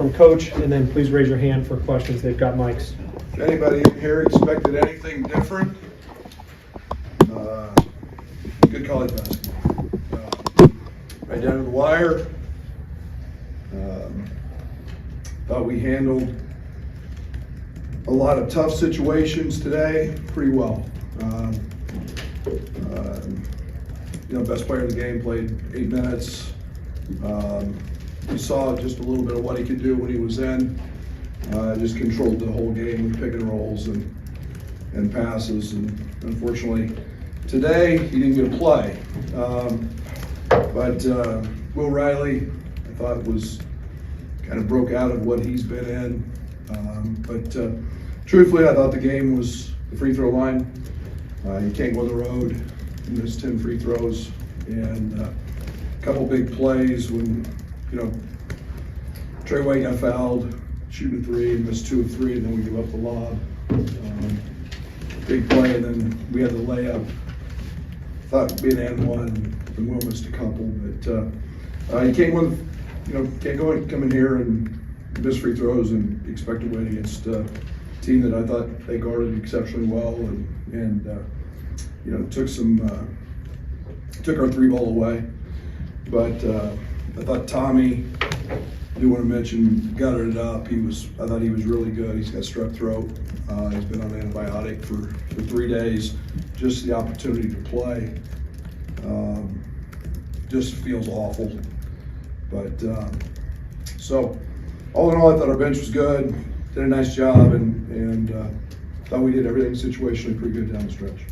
from Coach, and then please raise your hand for questions. They've got mics. If anybody in here expected anything different, good college basketball. Right down to the wire. Thought we handled a lot of tough situations today pretty well. Best player of the game played 8 minutes. We saw just a little bit of what he could do when he was in. Just controlled the whole game with pick and rolls and passes. And unfortunately, today he didn't get a play. But Will Riley, I thought, was kind of broke out of what he's been in. But truthfully, I thought the game was the free throw line. You can't go on the road. He missed 10 free throws and a couple big plays when, Trey White got fouled, shooting a 3, missed 2 of 3, and then we give up the lob. Big play, and then we had the layup. Thought it'd be an and one, and Will missed a couple, but you can't come in here and miss free throws and expect to win against a team that I thought they guarded exceptionally well and took our 3 ball away. But I thought Tommy, I do want to mention, gutted it up. I thought he was really good. He's got strep throat. He's been on antibiotic for 3 days. Just the opportunity to play just feels awful. But so all in all, I thought our bench was good. Did a nice job, and thought we did everything situationally pretty good down the stretch.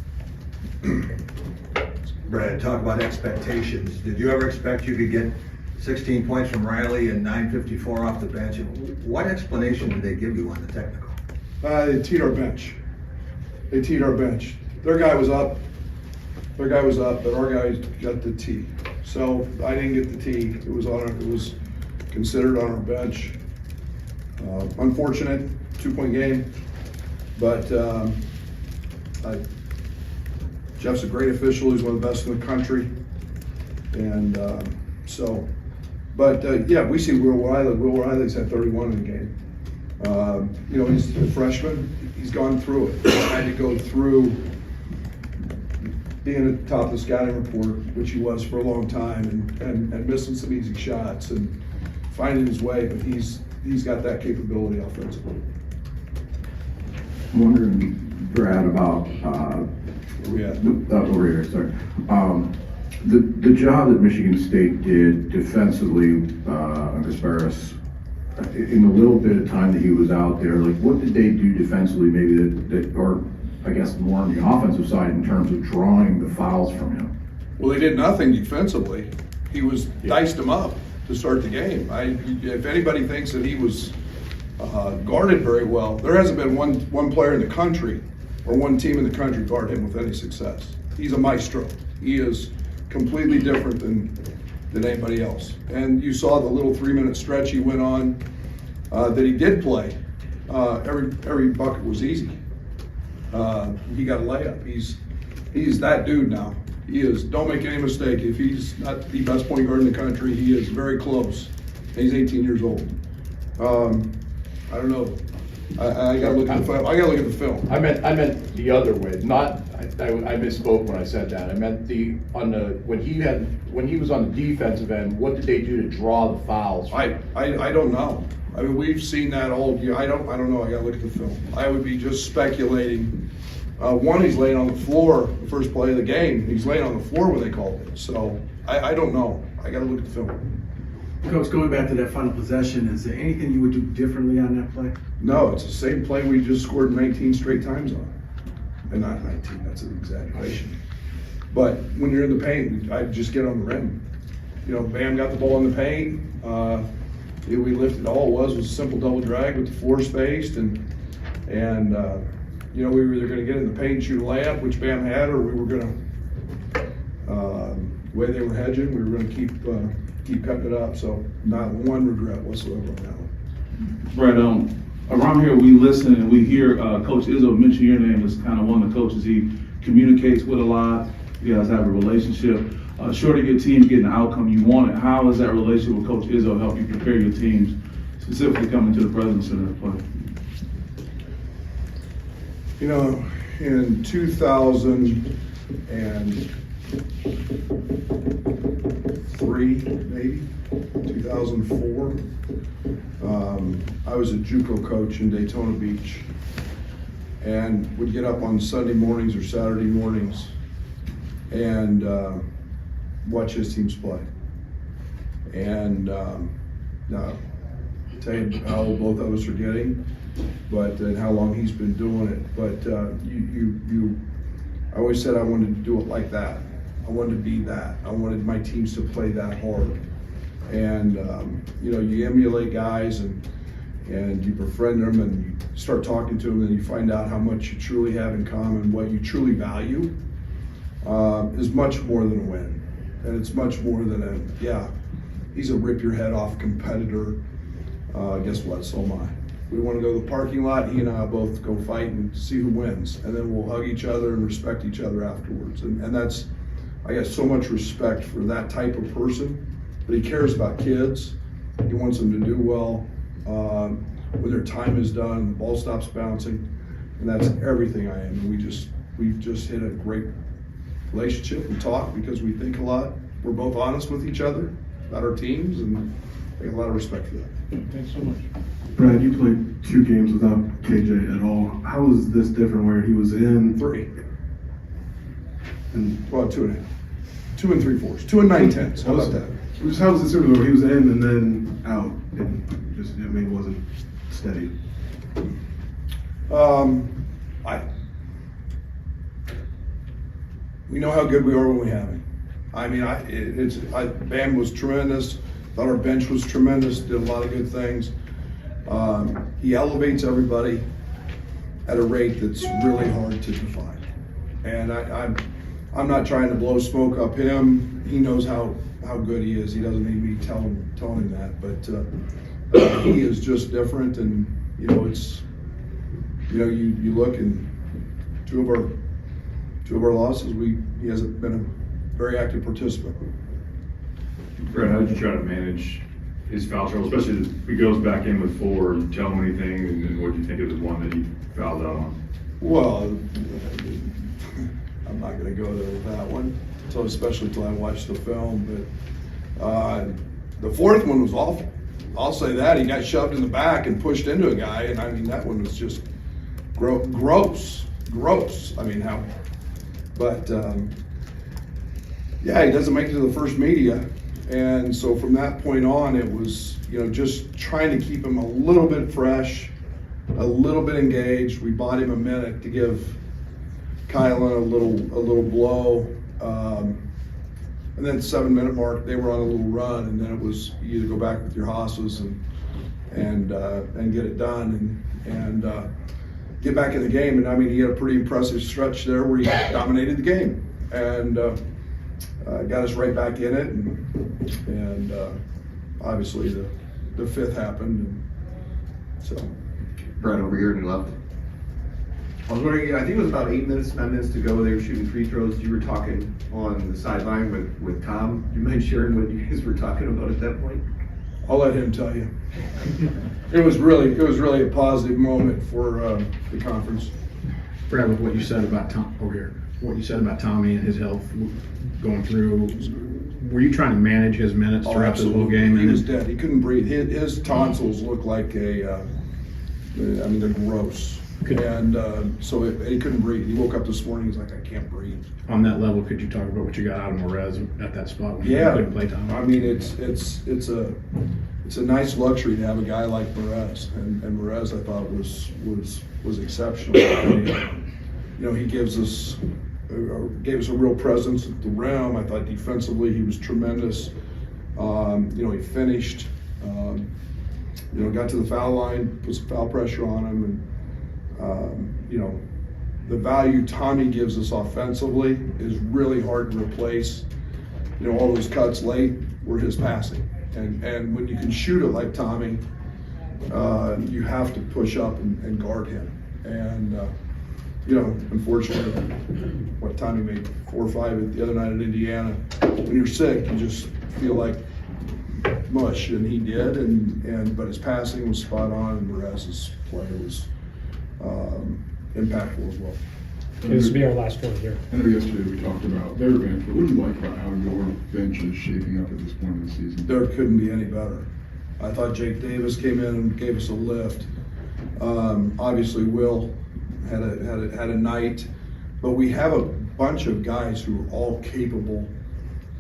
Brad, talk about expectations. Did you ever expect you could get 16 points from Riley and 9:54 off the bench? What explanation did they give you on the technical? They teed our bench. Their guy was up, but our guy got the tee. So I didn't get the tee. It was considered on our bench. Unfortunate 2-point game, but Jeff's a great official. He's one of the best in the country, and we see Will Riley. Will Riley's had 31 in the game. He's a freshman. He's gone through it. He had to go through being at the top of the scouting report, which he was for a long time, and missing some easy shots and finding his way. But he's got that capability offensively. I'm wondering, Brad, about over here. Sorry. The job that Michigan State did defensively on Kasparis, in the little bit of time that he was out there, like what did they do defensively, maybe or I guess more on the offensive side in terms of drawing the fouls from him? Well, they did nothing defensively. He was diced him up to start the game. If anybody thinks that he was guarded very well, there hasn't been one player in the country or one team in the country guard him with any success. He's a maestro. He is completely different than anybody else. And you saw the little 3-minute stretch he went on that he did play. Every bucket was easy. He got a layup. He's that dude now. He is. Don't make any mistake. If he's not the best point guard in the country, he is very close. He's 18 years old. I don't know. I gotta look at the film. I gotta look at the film. I meant the other way. Not. I misspoke when I said that. I meant when he was on the defensive end. What did they do to draw the fouls? I don't know. I mean, we've seen that all year. I don't know. I gotta look at the film. I would be just speculating. He's laying on the floor the first play of the game. He's laying on the floor when they called it. So I don't know. I gotta look at the film. Coach, going back to that final possession, is there anything you would do differently on that play? No, it's the same play we just scored 19 straight times on. And not 19, that's an exaggeration. But when you're in the paint, I just get on the rim. Bam got the ball in the paint. We lifted. All it was a simple double drag with the floor spaced, and we were either going to get in the paint and shoot a layup, which Bam had, or we were going to, the way they were hedging, we were going to keep cutting it up. So not one regret whatsoever on that one. Brad, around here we listen and we hear Coach Izzo mention your name as kind of one of the coaches he communicates with a lot. You guys have a relationship. Short of your team getting the outcome you wanted, how has that relationship with Coach Izzo helped you prepare your teams specifically coming to the Breslin Center to play? You know, in 2003, maybe 2004, I was a JUCO coach in Daytona Beach, and would get up on Sunday mornings or Saturday mornings and watch his teams play. And now, tell you how old both of us are getting, but and how long he's been doing it. But I always said I wanted to do it like that. I wanted to be that. I wanted my teams to play that hard. And you know, you emulate guys and you befriend them and you start talking to them, and you find out how much you truly have in common. What you truly value is much more than a win, and it's much more than a he's a rip your head off competitor. Guess what? So am I. We want to go to the parking lot. He and I both go fight and see who wins, and then we'll hug each other and respect each other afterwards. And that's, I got so much respect for that type of person. But he cares about kids. He wants them to do well. When their time is done, the ball stops bouncing, and that's everything I am. And we've just hit a great relationship. We talk because we think a lot. We're both honest with each other about our teams, and I get a lot of respect for that. Thanks so much. Brad, you played 2 games without KJ at all. How is this different where he was in? 3. And Well, 2.5. 2 and 3/4. 2 and 9/10. How about that? How was this different where he was in and then out and just, I mean, wasn't steady? We know how good we are when we have him. I mean, Bam was tremendous. Thought our bench was tremendous. Did a lot of good things. He elevates everybody at a rate that's really hard to define. And I'm not trying to blow smoke up him. He knows how good he is. He doesn't need me telling him that. But he is just different. And you know, it's you look, and two of our losses, he hasn't been a very active participant. Brad, how did you try to manage his foul trouble, especially if he goes back in with 4? You tell him anything, and what do you think of the one that he fouled out on? Well, I'm not going to go there with that one, especially until I watch the film. But the 4th one was awful. I'll say that. He got shoved in the back and pushed into a guy, and I mean, that one was just gross. I mean, how? But he doesn't make it to the first media. And so from that point on, it was, just trying to keep him a little bit fresh, a little bit engaged. We bought him a minute to give Kylan a little blow. And then 7-minute mark, they were on a little run, and then it was you either go back with your hosses and get it done and get back in the game. And I mean, he had a pretty impressive stretch there where he dominated the game and got us right back in it. And obviously the 5th happened. And so. Brad, over here to the left. I was wondering, I think it was about 9 minutes to go. They were shooting free throws. You were talking on the sideline with Tom. Do you mind sharing what you guys were talking about at that point? I'll let him tell you. It was really a positive moment for the conference. Brad, with what you said about Tom over here, what you said about Tommy and his health going through, were you trying to manage his minutes throughout the whole game? He was dead. He couldn't breathe. His tonsils looked like they're gross. And so he couldn't breathe. He woke up this morning, he's like, I can't breathe. On that level, could you talk about what you got out of Morez at that spot when you couldn't play Tommy? I mean, it's a nice luxury to have a guy like Morez, and Morez I thought was exceptional. He gives us gave us a real presence at the rim. I thought defensively he was tremendous. He finished. Got to the foul line, put some foul pressure on him, and the value Tommy gives us offensively is really hard to replace. All those cuts late were his passing, and when you can shoot it like Tommy, you have to push up and guard him. And unfortunately, what Tommy made 4 or 5 the other night at Indiana. When you're sick, you just feel like mush, and he did, but his passing was spot on, and Perez's play was impactful as well. This will be our last one here. I know yesterday we talked about their bench, but what do you like about how your bench is shaping up at this point in the season? There couldn't be any better. I thought Jake Davis came in and gave us a lift. Obviously, Will had a night, but we have a bunch of guys who are all capable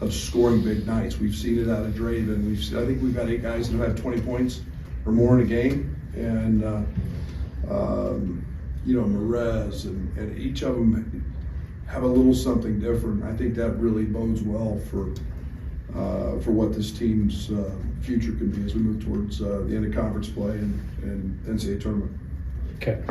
of scoring big nights. We've seen it out of Draven. I think we've had 8 guys that have had 20 points or more in a game, and Merez and each of them have a little something different. I think that really bodes well for what this team's future can be as we move towards the end of conference play and NCAA tournament. Okay.